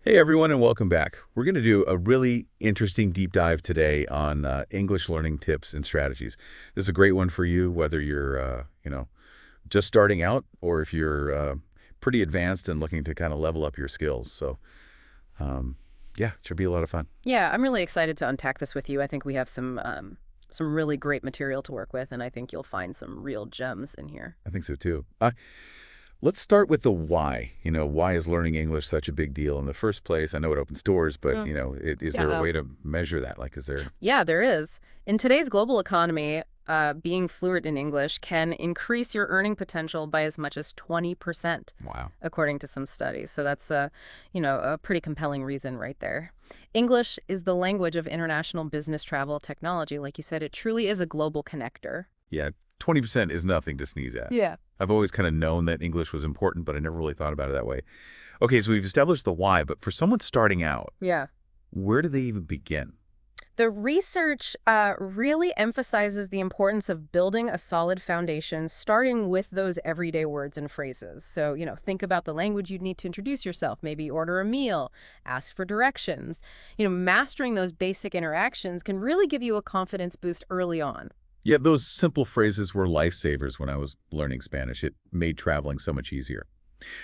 Hey everyone, and welcome back. We're going to do a really interesting deep dive today on English learning tips and strategies. This is a great one for you, whether you're, just starting out or if you're pretty advanced and looking to kind of level up your skills. Um, yeah, it should be a lot of fun. Yeah, I'm really excited to unpack this with you. I think we have some really great material to work with, and I think you'll find some real gems in here. I think so too. Let's start with the why. Why is learning English such a big deal in the first place? I know it opens doors, but Mm, is there a yeah. way to measure that? Like, is there? Yeah, there is. In today's global economy, being fluent in English can increase your earning potential by as much as 20%, Wow. according to some studies. So that's a pretty compelling reason right there. English is the language of international business travel technology. Like you said, it truly is a global connector. Yeah, 20% is nothing to sneeze at. Yeah. I've always kind of known that English was important, but I never really thought about it that way. Okay, so we've established the why, but for someone starting out, Yeah. where do they even begin? The research really emphasizes the importance of building a solid foundation, starting with those everyday words and phrases. So, think about the language you'd need to introduce yourself, maybe order a meal, ask for directions. Mastering those basic interactions can really give you a confidence boost early on. Yeah, those simple phrases were lifesavers when I was learning Spanish. It made traveling so much easier.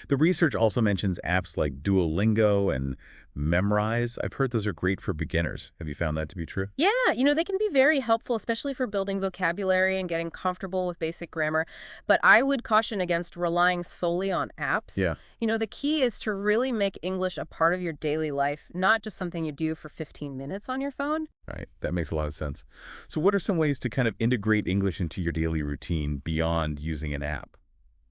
The research also mentions apps like Duolingo and Memrise. I've heard those are great for beginners. Have you found that to be true? Yeah, they can be very helpful, especially for building vocabulary and getting comfortable with basic grammar. But I would caution against relying solely on apps. Yeah, The key is to really make English a part of your daily life, not just something you do for 15 minutes on your phone. right. That makes a lot of sense. So what are some ways to kind of integrate English into your daily routine beyond using an app?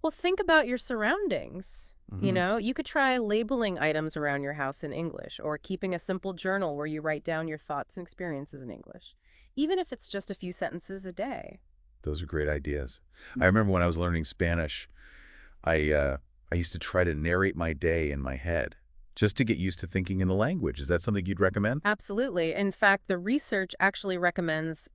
Well, think about your surroundings. Hmm. You could try labeling items around your house in English or keeping a simple journal where you write down your thoughts and experiences in English, even if it's just a few sentences a day. Those are great ideas. I remember when I was learning Spanish, I used to try to narrate my day in my head just to get used to thinking in the language. Is that something you'd recommend? Absolutely. In fact, the research actually recommends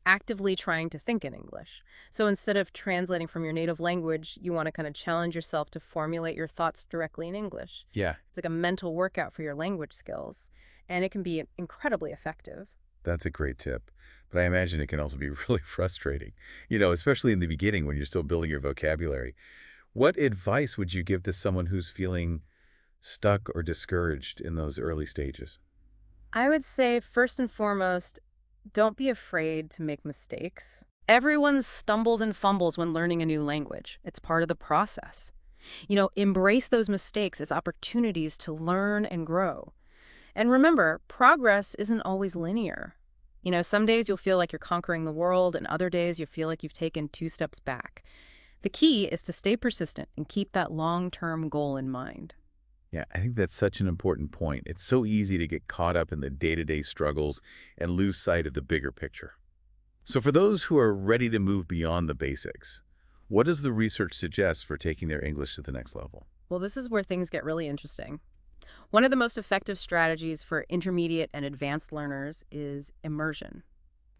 actively trying to think in English. So instead of translating from your native language, you want to kind of challenge yourself to formulate your thoughts directly in English. Yeah, It's like a mental workout for your language skills, and it can be incredibly effective. that's a great tip. But I imagine it can also be really frustrating, especially in the beginning when you're still building your vocabulary. What advice would you give to someone who's feeling stuck or discouraged in those early stages? I would say, first and foremost, don't be afraid to make mistakes. Everyone stumbles and fumbles when learning a new language. It's part of the process. Embrace those mistakes as opportunities to learn and grow. And remember, progress isn't always linear. Some days you'll feel like you're conquering the world, and other days you feel like you've taken two steps back. The key is to stay persistent and keep that long-term goal in mind. Yeah, I think that's such an important point. It's so easy to get caught up in the day-to-day struggles and lose sight of the bigger picture. So for those who are ready to move beyond the basics, what does the research suggest for taking their English to the next level? Well, this is where things get really interesting. One of the most effective strategies for intermediate and advanced learners is immersion.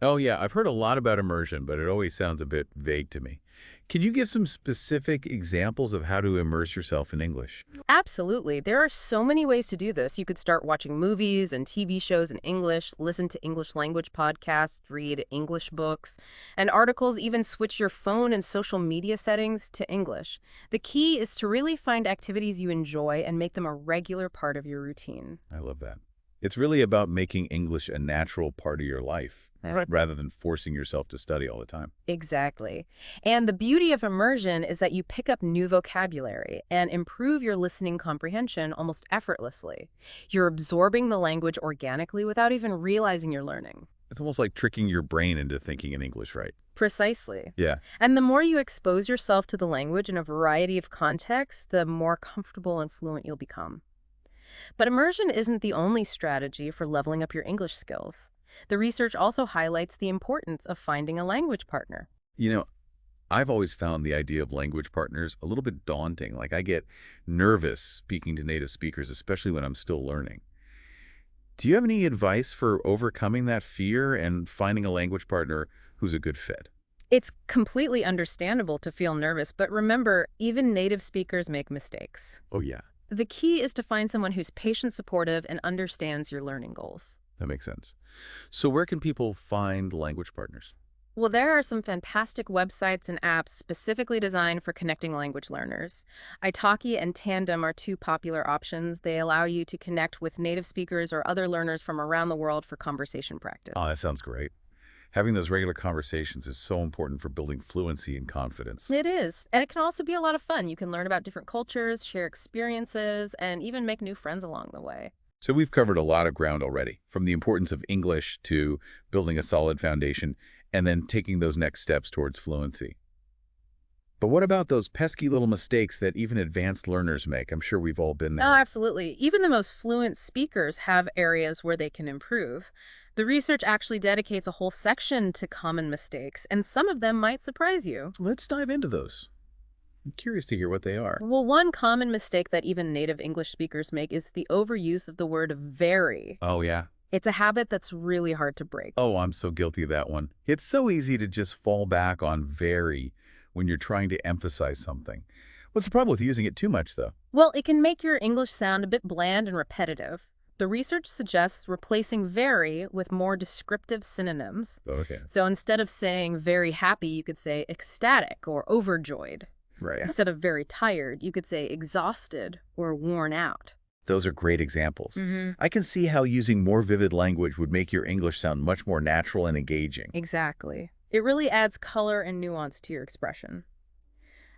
Oh yeah, I've heard a lot about immersion, but it always sounds a bit vague to me. Can you give some specific examples of how to immerse yourself in English? Absolutely. There are so many ways to do this. You could start watching movies and TV shows in English, listen to English language podcasts, read English books and articles, even switch your phone and social media settings to English. The key is to really find activities you enjoy and make them a regular part of your routine. I love that. It's really about making English a natural part of your life, Right. rather than forcing yourself to study all the time. Exactly. And the beauty of immersion is that you pick up new vocabulary and improve your listening comprehension almost effortlessly. You're absorbing the language organically without even realizing you're learning. It's almost like tricking your brain into thinking in English, right? Precisely. Yeah. And the more you expose yourself to the language in a variety of contexts, the more comfortable and fluent you'll become. But immersion isn't the only strategy for leveling up your English skills. The research also highlights the importance of finding a language partner. You know, I've always found the idea of language partners a little bit daunting. Like I get nervous speaking to native speakers, especially when I'm still learning. Do you have any advice for overcoming that fear and finding a language partner who's a good fit? It's completely understandable to feel nervous, but remember, even native speakers make mistakes. Oh, yeah. The key is to find someone who's patient, supportive, and understands your learning goals. That makes sense. So where can people find language partners? Well, there are some fantastic websites and apps specifically designed for connecting language learners. Italki and Tandem are two popular options. They allow you to connect with native speakers or other learners from around the world for conversation practice. Oh, that sounds great. Having those regular conversations is so important for building fluency and confidence. It is. And it can also be a lot of fun. You can learn about different cultures, share experiences, and even make new friends along the way. So we've covered a lot of ground already, from the importance of English to building a solid foundation and then taking those next steps towards fluency. But what about those pesky little mistakes that even advanced learners make? I'm sure we've all been Oh, there. absolutely. Even the most fluent speakers have areas where they can improve. The research actually dedicates a whole section to common mistakes, and some of them might surprise you. Let's dive into those. I'm curious to hear what they are. Well, one common mistake that even native English speakers make is the overuse of the word very. Oh, yeah. It's a habit that's really hard to break. Oh, I'm so guilty of that one. It's so easy to just fall back on very when you're trying to emphasize something. What's the problem with using it too much, though? Well, it can make your English sound a bit bland and repetitive. The research suggests replacing very with more descriptive synonyms. Okay. So instead of saying very happy, you could say ecstatic or overjoyed. Right. Instead of very tired, you could say exhausted or worn out. Those are great examples. Mm-hmm. I can see how using more vivid language would make your English sound much more natural and engaging. Exactly. It really adds color and nuance to your expression.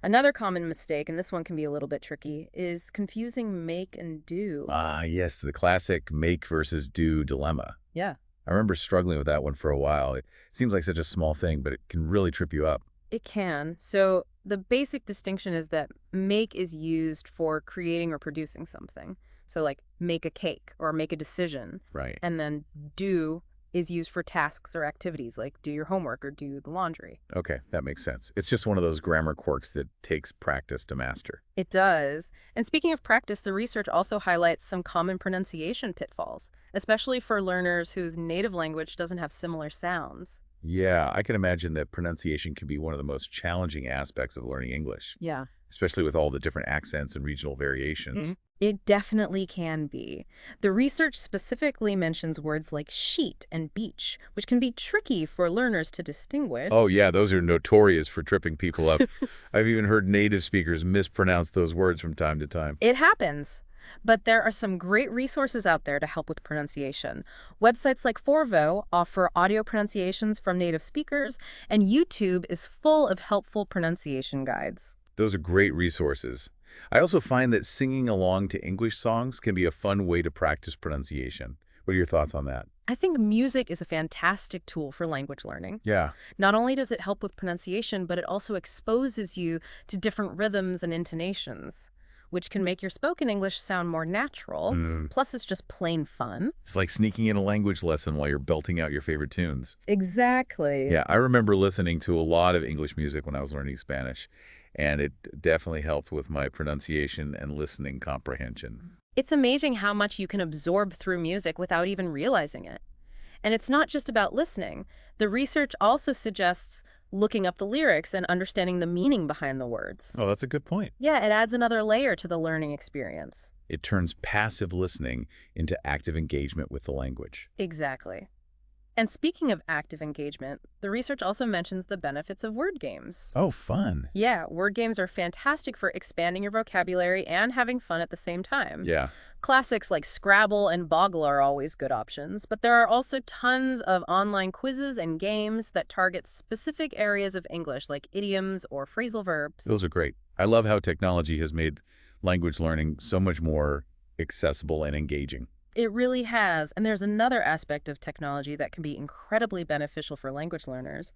Another common mistake, and this one can be a little bit tricky, is confusing make and do. Ah, yes, the classic make versus do dilemma. Yeah. I remember struggling with that one for a while. It seems like such a small thing, but it can really trip you up. It can. So the basic distinction is that make is used for creating or producing something. So like make a cake or make a decision. Right. And then do is used for tasks or activities like do your homework or do the laundry. Okay, that makes sense. It's just one of those grammar quirks that takes practice to master. It does. And speaking of practice, the research also highlights some common pronunciation pitfalls, especially for learners whose native language doesn't have similar sounds. Yeah, I can imagine that pronunciation can be one of the most challenging aspects of learning English, Yeah. especially with all the different accents and regional variations. It definitely can be. The research specifically mentions words like sheet and beach, which can be tricky for learners to distinguish. Oh, yeah, those are notorious for tripping people up. I've even heard native speakers mispronounce those words from time to time. It happens. But there are some great resources out there to help with pronunciation. Websites like Forvo offer audio pronunciations from native speakers, and YouTube is full of helpful pronunciation guides. Those are great resources. I also find that singing along to English songs can be a fun way to practice pronunciation. What are your thoughts on that? I think music is a fantastic tool for language learning. Yeah. Not only does it help with pronunciation, but it also exposes you to different rhythms and intonations, which can make your spoken English sound more natural. Plus, it's just plain fun. It's like sneaking in a language lesson while you're belting out your favorite tunes. Exactly. Yeah, I remember listening to a lot of English music when I was learning Spanish, and it definitely helped with my pronunciation and listening comprehension. It's amazing how much you can absorb through music without even realizing it. And it's not just about listening. The research also suggests looking up the lyrics and understanding the meaning behind the words. Oh, that's a good point. Yeah, it adds another layer to the learning experience. It turns passive listening into active engagement with the language. Exactly. And speaking of active engagement, the research also mentions the benefits of word games. Oh, fun. Yeah, word games are fantastic for expanding your vocabulary and having fun at the same time. Yeah. Classics like Scrabble and Boggle are always good options, but there are also tons of online quizzes and games that target specific areas of English like idioms or phrasal verbs. Those are great. I love how technology has made language learning so much more accessible and engaging. It really has, and there's another aspect of technology that can be incredibly beneficial for language learners: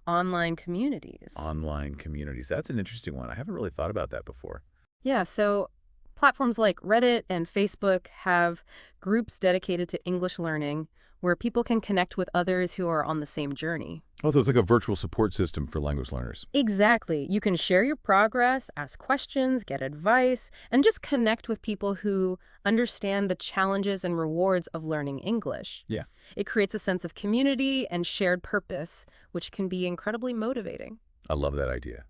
online communities. Online communities. That's an interesting one. I haven't really thought about that before. Yeah, so platforms like Reddit and Facebook have groups dedicated to English learning where people can connect with others who are on the same journey. Oh, there's like a virtual support system for language learners. Exactly. You can share your progress, ask questions, get advice, and just connect with people who understand the challenges and rewards of learning English. Yeah. It creates a sense of community and shared purpose, which can be incredibly motivating. I love that idea.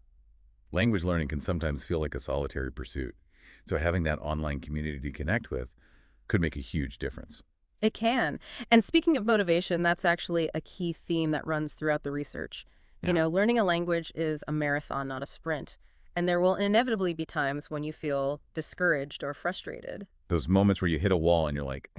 Language learning can sometimes feel like a solitary pursuit. So having that online community to connect with could make a huge difference. It can. And speaking of motivation, that's actually a key theme that runs throughout the research. Yeah. Learning a language is a marathon, not a sprint. And there will inevitably be times when you feel discouraged or frustrated. Those moments where you hit a wall and you're like,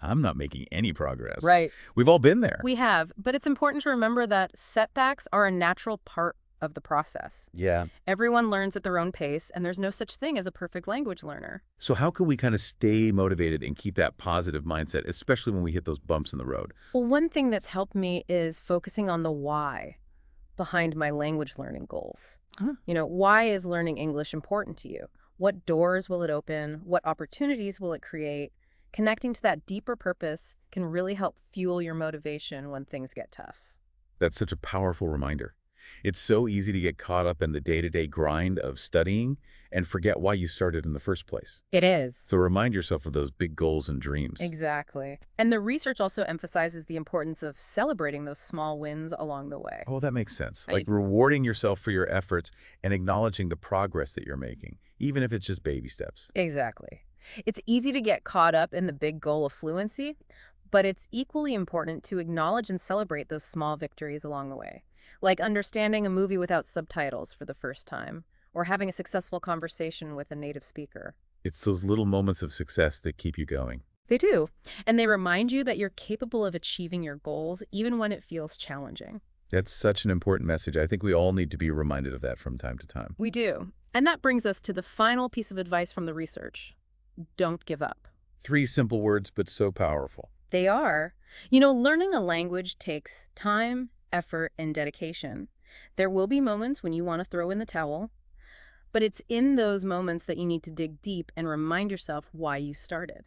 I'm not making any progress. Right. We've all been there. We have, but it's important to remember that setbacks are a natural part of the process. Yeah. Everyone learns at their own pace, and there's no such thing as a perfect language learner. So how can we kind of stay motivated and keep that positive mindset, especially when we hit those bumps in the road? Well, one thing that's helped me is focusing on the why behind my language learning goals. Huh. Why is learning English important to you? What doors will it open? What opportunities will it create? Connecting to that deeper purpose can really help fuel your motivation when things get tough. That's such a powerful reminder. It's so easy to get caught up in the day-to-day grind of studying and forget why you started in the first place. It is. So remind yourself of those big goals and dreams. Exactly. And the research also emphasizes the importance of celebrating those small wins along the way. Oh, that makes sense. Right. Like rewarding yourself for your efforts and acknowledging the progress that you're making, even if it's just baby steps. Exactly. It's easy to get caught up in the big goal of fluency, but it's equally important to acknowledge and celebrate those small victories along the way, like understanding a movie without subtitles for the first time, or having a successful conversation with a native speaker. It's those little moments of success that keep you going. They do, and they remind you that you're capable of achieving your goals even when it feels challenging. That's such an important message. I think we all need to be reminded of that from time to time. We do. And that brings us to the final piece of advice from the research. Don't give up. 3 simple words, but so powerful. They are. Learning a language takes time, effort, and dedication. There will be moments when you want to throw in the towel, but it's in those moments that you need to dig deep and remind yourself why you started.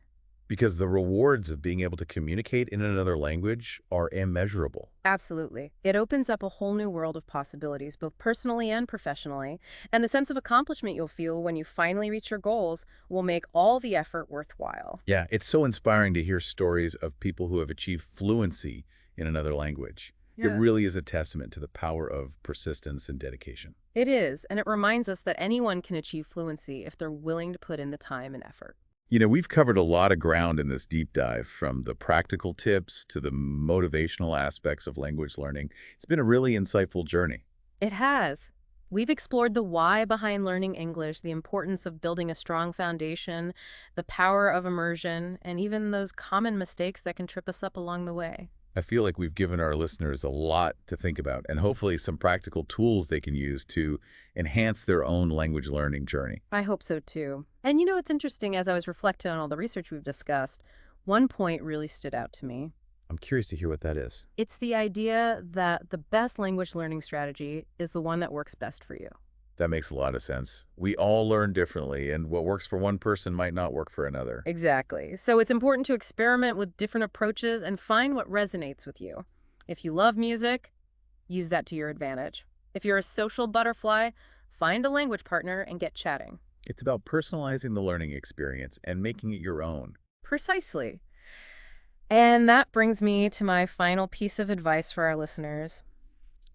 Because the rewards of being able to communicate in another language are immeasurable. Absolutely. It opens up a whole new world of possibilities, both personally and professionally, and the sense of accomplishment you'll feel when you finally reach your goals will make all the effort worthwhile. Yeah, it's so inspiring to hear stories of people who have achieved fluency in another language. It Yeah. really is a testament to the power of persistence and dedication. It is, and it reminds us that anyone can achieve fluency if they're willing to put in the time and effort. We've covered a lot of ground in this deep dive, from the practical tips to the motivational aspects of language learning. It's been a really insightful journey. It has. We've explored the why behind learning English, the importance of building a strong foundation, the power of immersion, and even those common mistakes that can trip us up along the way. I feel like we've given our listeners a lot to think about, and hopefully some practical tools they can use to enhance their own language learning journey. I hope so too. And it's interesting, as I was reflecting on all the research we've discussed, one point really stood out to me. I'm curious to hear what that is. It's the idea that the best language learning strategy is the one that works best for you. That makes a lot of sense. We all learn differently, and what works for one person might not work for another. Exactly. So it's important to experiment with different approaches and find what resonates with you. If you love music, use that to your advantage. If you're a social butterfly, find a language partner and get chatting. It's about personalizing the learning experience and making it your own. Precisely. And that brings me to my final piece of advice for our listeners.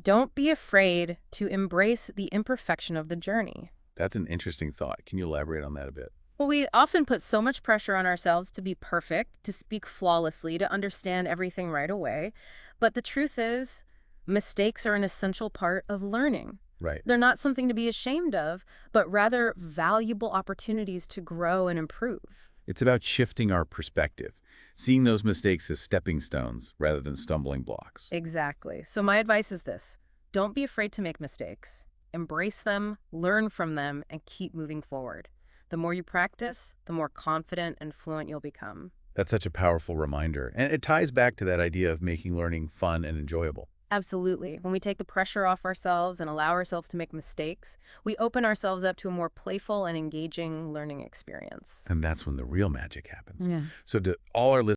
Don't be afraid to embrace the imperfection of the journey. That's an interesting thought. Can you elaborate on that a bit? Well, we often put so much pressure on ourselves to be perfect, to speak flawlessly, to understand everything right away. But the truth is, mistakes are an essential part of learning. Right. They're not something to be ashamed of, but rather valuable opportunities to grow and improve. It's about shifting our perspective, seeing those mistakes as stepping stones rather than stumbling blocks. Exactly. So my advice is this. Don't be afraid to make mistakes. Embrace them, learn from them, and keep moving forward. The more you practice, the more confident and fluent you'll become. That's such a powerful reminder. And it ties back to that idea of making learning fun and enjoyable. Absolutely. When we take the pressure off ourselves and allow ourselves to make mistakes, we open ourselves up to a more playful and engaging learning experience. And that's when the real magic happens. Yeah. So to all our